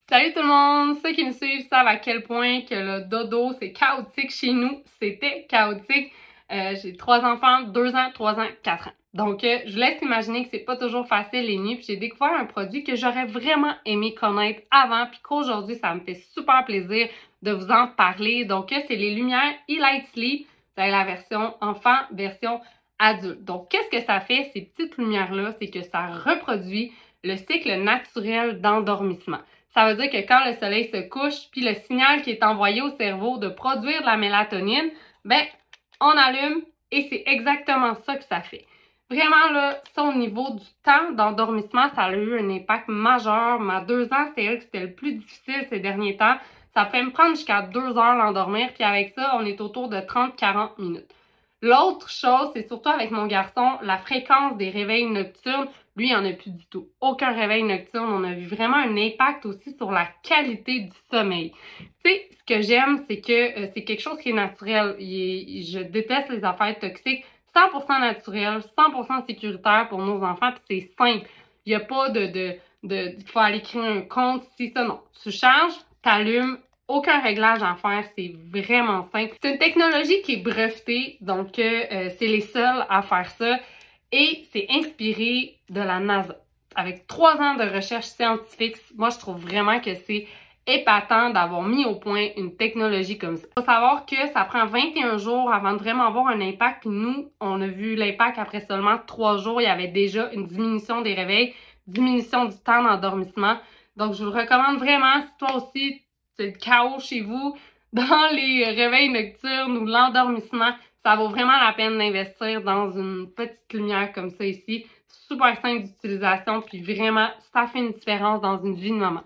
Salut tout le monde! Ceux qui me suivent savent à quel point que le dodo, c'est chaotique chez nous. C'était chaotique. J'ai 3 enfants, 2 ans, 3 ans, 4 ans. Donc, je vous laisse imaginer que c'est pas toujours facile les nuits. Puis j'ai découvert un produit que j'aurais vraiment aimé connaître avant, puis qu'aujourd'hui, ça me fait super plaisir de vous en parler. Donc, c'est les lumières E-Light Sleep. C'est la version enfant, version adulte. Donc, qu'est-ce que ça fait, ces petites lumières-là? C'est que ça reproduit le cycle naturel d'endormissement. Ça veut dire que quand le soleil se couche, puis le signal qui est envoyé au cerveau de produire de la mélatonine, ben, on allume et c'est exactement ça que ça fait. Vraiment, là, ça au niveau du temps d'endormissement, ça a eu un impact majeur. Ma 2 ans, c'était là que c'était le plus difficile ces derniers temps. Ça fait me prendre jusqu'à 2 heures l'endormir, puis avec ça, on est autour de 30-40 minutes. L'autre chose, c'est surtout avec mon garçon, la fréquence des réveils nocturnes. Lui, il n'y en a plus du tout. Aucun réveil nocturne. On a vu vraiment un impact aussi sur la qualité du sommeil. Tu sais, ce que j'aime, c'est que c'est quelque chose qui est naturel. Je déteste les affaires toxiques. 100% naturel, 100% sécuritaire pour nos enfants, puis c'est simple. Il n'y a pas il faut aller créer un compte, si ça, non. Tu charges, t'allumes, aucun réglage à faire, c'est vraiment simple. C'est une technologie qui est brevetée, donc c'est les seuls à faire ça. Et c'est inspiré de la NASA. Avec 3 ans de recherche scientifique, moi je trouve vraiment que c'est épatant d'avoir mis au point une technologie comme ça. Il faut savoir que ça prend 21 jours avant de vraiment avoir un impact. Puis nous, on a vu l'impact après seulement 3 jours. Il y avait déjà une diminution des réveils, diminution du temps d'endormissement. Donc, je vous le recommande vraiment. Si toi aussi, c'est le chaos chez vous, dans les réveils nocturnes ou l'endormissement, ça vaut vraiment la peine d'investir dans une petite lumière comme ça ici. Super simple d'utilisation, puis vraiment, ça fait une différence dans une vie de maman.